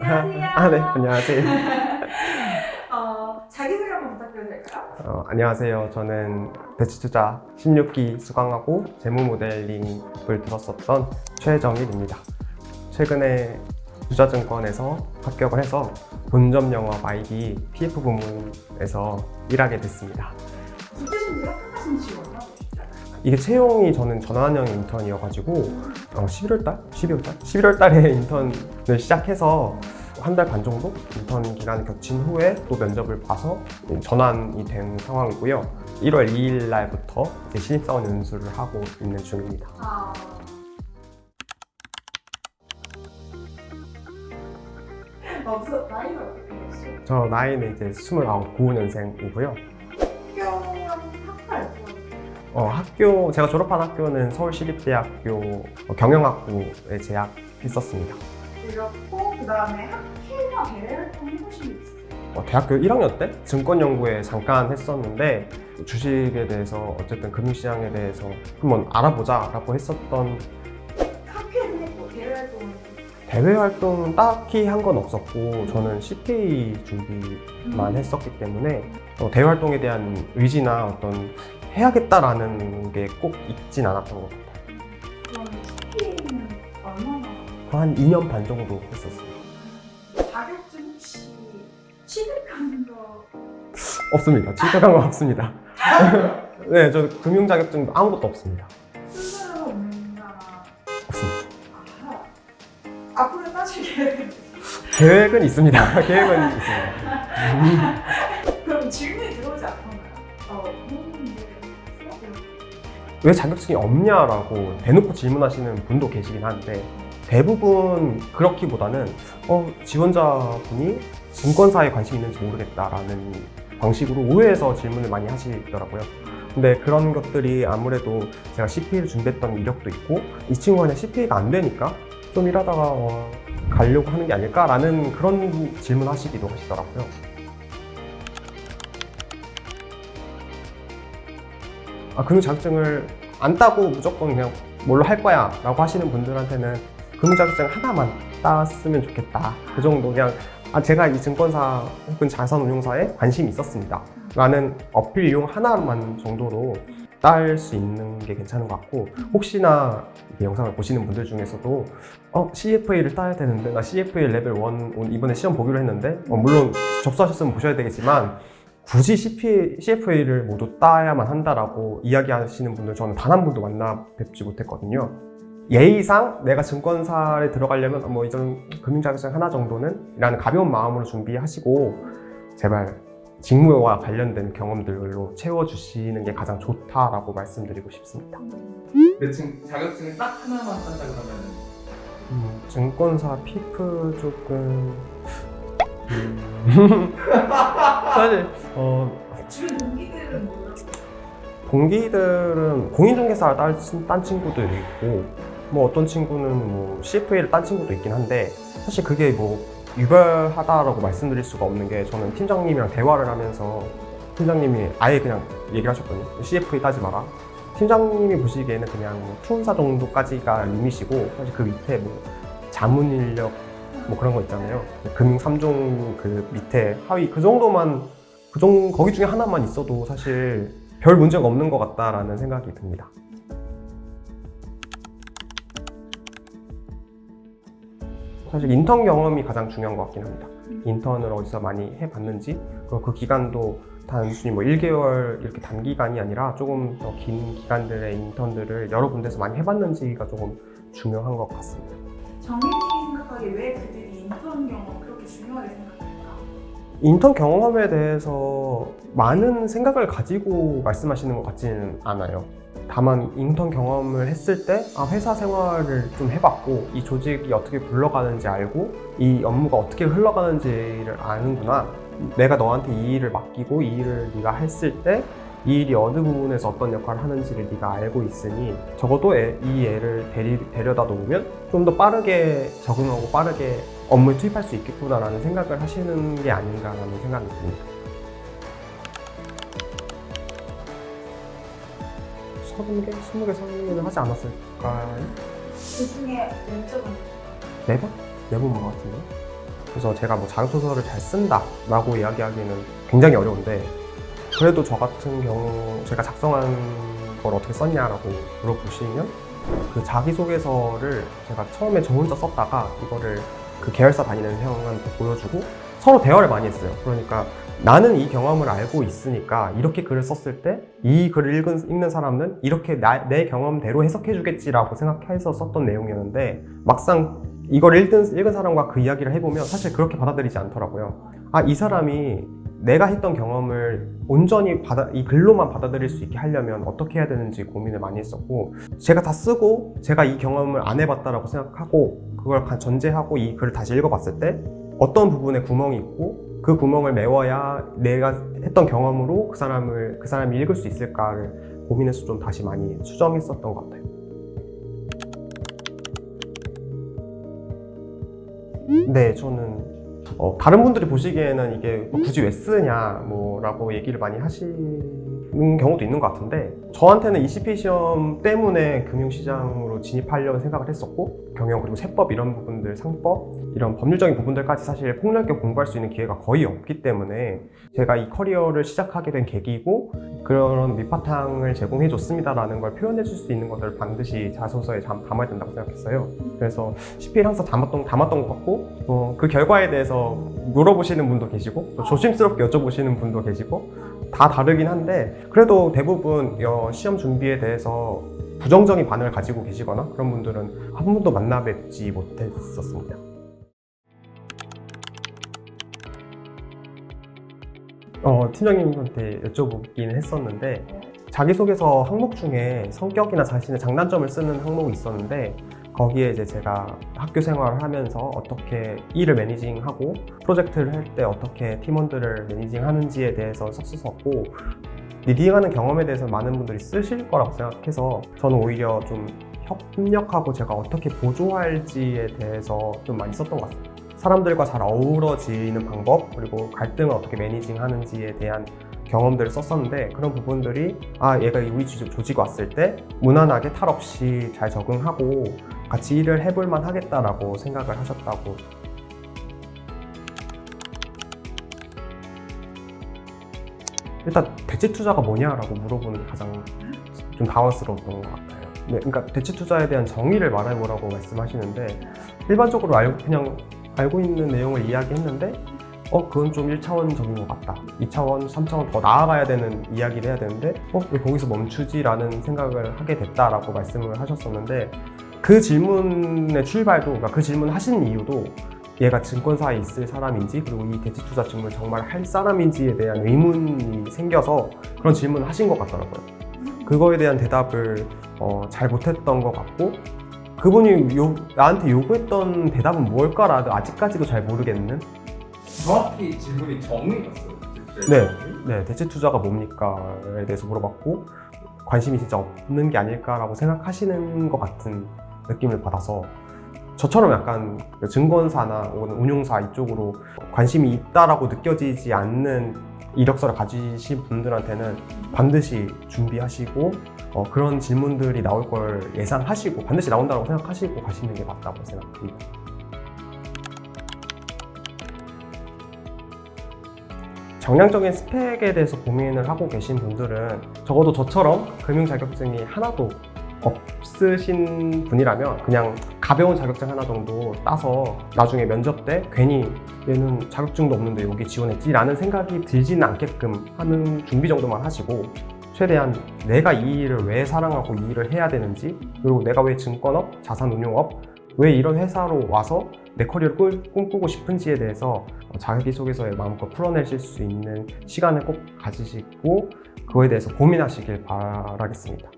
안녕하세요. 네, 안녕하세요. 자기소개 한번 부탁드려도 될까요? 안녕하세요. 저는 배치투자 16기 수강하고 재무 모델링을 들었었던 최정일입니다. 최근에 투자증권에서 합격을 해서 본점 영업 IB PF 부문에서 일하게 됐습니다. 국제신지 합격하신 지 얼마나 되셨어요? 이게 채용이 저는 전환형 인턴이어가지고 11월 달에 인턴을 시작해서 한 달 반 정도 인턴 기간을 겹친 후에 또 면접을 봐서 전환이 된 상황이고요. 1월 2일 날부터 이제 신입사원 연수를 하고 있는 중입니다. 나이가 어떻게 되세요? 저 나이는 이제 29, 95년생이고요. 학교 제가 졸업한 학교는 서울시립대학교 경영학부에 재학했었습니다. 그렇고 그 다음에 학회나 대외 활동 해보신 게 있으세요? 대학교 1학년 때 증권연구에 잠깐 했었는데 주식에 대해서 어쨌든 금융시장에 대해서 한번 알아보자라고 했었던. 학회는 했고 대외 활동은? 대외 활동은 딱히 한 건 없었고 저는 CPA 준비만 했었기 때문에 대외 활동에 대한 의지나 어떤 해야겠다라는 게 꼭 있진 않았던 것 같아요. 그럼 CPA는 얼마나? 한 2년 반 정도 했었어요. 자격증 혹시 취득한 거? 없습니다. 취득한 건 없습니다. 네, 저 금융 자격증도 아무것도 없습니다. 스스로 없나? 없습니다. 앞으로 따질 계획은? 계획은 있습니다. 계획은 있습니다. 그럼 질문이 들어오지 않던가요? 왜 자격증이 없냐라고 대놓고 질문하시는 분도 계시긴 한데 대부분 그렇기보다는 지원자분이 증권사에 관심이 있는지 모르겠다라는 방식으로 오해해서 질문을 많이 하시더라고요. 근데 그런 것들이 아무래도 제가 CPA를 준비했던 이력도 있고 이 친구가 그냥 CPA가 안 되니까 좀 일하다가 가려고 하는 게 아닐까라는 그런 질문 하시기도 하시더라고요. 금융 자격증을 안 따고 무조건 그냥 뭘로 할 거야 라고 하시는 분들한테는 금융 자격증 하나만 땄으면 좋겠다. 그 정도 그냥 제가 이 증권사 혹은 자산운용사에 관심이 있었습니다 라는 어필용 하나만 정도로 딸 수 있는 게 괜찮은 것 같고, 혹시나 이 영상을 보시는 분들 중에서도 CFA를 따야 되는데 나 CFA 레벨 1 이번에 시험 보기로 했는데 물론 접수하셨으면 보셔야 되겠지만 굳이 CFA를 모두 따야만 한다라고 이야기하시는 분들 저는 단 한 분도 만나 뵙지 못했거든요. 예의상 내가 증권사에 들어가려면 이전 금융자격증 하나 정도는 라는 가벼운 마음으로 준비하시고 제발 직무와 관련된 경험들로 채워주시는 게 가장 좋다라고 말씀드리고 싶습니다. 근데 자격증을 딱 하나만 딴다 그러면 증권사 피프 조금 사실 주변 동기들은 뭐라고? 동기들은 공인중개사 딴 친구들이 있고 어떤 친구는 CFA를 딴 친구도 있긴 한데 사실 그게 유별하다라고 말씀드릴 수가 없는 게 저는 팀장님이랑 대화를 하면서 팀장님이 아예 그냥 얘기를 하셨거든요. CFA 따지 마라. 팀장님이 보시기에는 그냥 투혼사 정도까지가 리밋이고 사실 그 밑에 자문인력 그런 거 있잖아요. 금융 3종 그 밑에 하위 그 정도만 거기 중에 하나만 있어도 사실 별 문제가 없는 것 같다라는 생각이 듭니다. 사실 인턴 경험이 가장 중요한 것 같긴 합니다. 인턴을 어디서 많이 해봤는지, 그리고 그 기간도 단순히 1개월 이렇게 단기간이 아니라 조금 더 긴 기간들의 인턴들을 여러 군데서 많이 해봤는지가 조금 중요한 것 같습니다. 정일님이 생각하기에 왜 그들이 인턴 경험 그렇게 중요하게 생각할까? 인턴 경험에 대해서 많은 생각을 가지고 말씀하시는 것 같지는 않아요. 다만 인턴 경험을 했을 때 회사 생활을 좀 해봤고 이 조직이 어떻게 굴러가는지 알고 이 업무가 어떻게 흘러가는지를 아는구나. 내가 너한테 이 일을 맡기고 이 일을 네가 했을 때 이 일이 어느 부분에서 어떤 역할을 하는지를 네가 알고 있으니 적어도 이 애를 데려다 놓으면 좀 더 빠르게 적응하고 빠르게 업무에 투입할 수 있겠구나라는 생각을 하시는 게 아닌가라는 생각이 듭니다. 30개? 20개 상의를 하지 않았을까요? 그 중에 면접은? 4번? 4번 본 것 같은데? 그래서 제가 뭐 자기소설을 잘 쓴다라고 이야기하기는 굉장히 어려운데, 그래도 저 같은 경우 제가 작성한 걸 어떻게 썼냐라고 물어보시면, 그 자기소개서를 제가 처음에 저 혼자 썼다가 이거를 그 계열사 다니는 형한테 보여주고 서로 대화를 많이 했어요. 그러니까 나는 이 경험을 알고 있으니까 이렇게 글을 썼을 때 이 글을 읽는 사람은 이렇게 내 경험대로 해석해 주겠지라고 생각해서 썼던 내용이었는데, 막상 이걸 읽은 사람과 그 이야기를 해보면 사실 그렇게 받아들이지 않더라고요. 아, 이 사람이 내가 했던 경험을 온전히 이 글로만 받아들일 수 있게 하려면 어떻게 해야 되는지 고민을 많이 했었고, 제가 다 쓰고 제가 이 경험을 안 해봤다라고 생각하고 그걸 전제하고 이 글을 다시 읽어봤을 때 어떤 부분에 구멍이 있고 그 구멍을 메워야 내가 했던 경험으로 그 사람이 읽을 수 있을까를 고민해서 좀 다시 많이 수정했었던 것 같아요. 네, 저는 다른 분들이 보시기에는 이게 굳이 왜 쓰냐 라고 얘기를 많이 하시는 경우도 있는 것 같은데, 저한테는 ECP 시험 때문에 금융시장으로 진입하려고 생각을 했었고, 경영 그리고 세법 이런 부분들, 상법 이런 법률적인 부분들까지 사실 폭넓게 공부할 수 있는 기회가 거의 없기 때문에 제가 이 커리어를 시작하게 된 계기고, 그런 밑바탕을 제공해 줬습니다라는 걸 표현해 줄 수 있는 것들을 반드시 자소서에 담아야 된다고 생각했어요. 그래서 CP를 항상 담았던 것 같고, 그 결과에 대해서 물어보시는 분도 계시고 또 조심스럽게 여쭤보시는 분도 계시고 다 다르긴 한데, 그래도 대부분 시험 준비에 대해서 부정적인 반응을 가지고 계시거나 그런 분들은 한 번도 만나 뵙지 못했었습니다. 팀장님한테 여쭤보긴 했었는데, 자기소개서 항목 중에 성격이나 자신의 장단점을 쓰는 항목이 있었는데, 거기에 이제 제가 학교 생활을 하면서 어떻게 일을 매니징하고 프로젝트를 할 때 어떻게 팀원들을 매니징하는지에 대해서 썼었고, 리딩하는 경험에 대해서 많은 분들이 쓰실 거라고 생각해서 저는 오히려 좀 협력하고 제가 어떻게 보조할지에 대해서 좀 많이 썼던 것 같습니다. 사람들과 잘 어우러지는 방법, 그리고 갈등을 어떻게 매니징하는지에 대한 경험들을 썼었는데, 그런 부분들이 얘가 우리 조직에 왔을 때 무난하게 탈 없이 잘 적응하고 같이 일을 해볼 만 하겠다라고 생각을 하셨다고. 일단 대체 투자가 뭐냐라고 물어보는 게 가장 좀 당황스러웠던 것 같아요. 네, 그러니까 대체 투자에 대한 정의를 말해보라고 말씀하시는데, 일반적으로 그냥 알고 있는 내용을 이야기했는데 그건 좀 1차원적인 것 같다, 2차원, 3차원 더 나아가야 되는 이야기를 해야 되는데 왜 거기서 멈추지? 라는 생각을 하게 됐다라고 말씀을 하셨었는데, 그 질문의 출발도, 그러니까 그 질문을 하신 이유도 얘가 증권사에 있을 사람인지, 그리고 이 대체투자 직무를 정말 할 사람인지에 대한 의문이 생겨서 그런 질문을 하신 것 같더라고요. 그거에 대한 대답을 잘 못했던 것 같고, 그분이 나한테 요구했던 대답은 뭘까라도 아직까지도 잘 모르겠는? 정확히 질문이 정의였어요. 네, 대체 투자가 뭡니까에 대해서 물어봤고, 관심이 진짜 없는 게 아닐까라고 생각하시는 것 같은 느낌을 받아서, 저처럼 약간 증권사나 혹은 운용사 이쪽으로 관심이 있다라고 느껴지지 않는 이력서를 가지신 분들한테는 반드시 준비하시고 그런 질문들이 나올 걸 예상하시고 반드시 나온다고 생각하시고 가시는 게 맞다고 생각합니다. 정량적인 스펙에 대해서 고민을 하고 계신 분들은 적어도 저처럼 금융 자격증이 하나도 없으신 분이라면 그냥 가벼운 자격증 하나 정도 따서 나중에 면접 때 괜히 얘는 자격증도 없는데 여기 지원했지? 라는 생각이 들지는 않게끔 하는 준비 정도만 하시고, 최대한 내가 이 일을 왜 사랑하고 이 일을 해야 되는지, 그리고 내가 왜 증권업, 자산운용업, 왜 이런 회사로 와서 내 커리어를 꿈꾸고 싶은지에 대해서 자기소개서에 마음껏 풀어내실 수 있는 시간을 꼭 가지시고 그거에 대해서 고민하시길 바라겠습니다.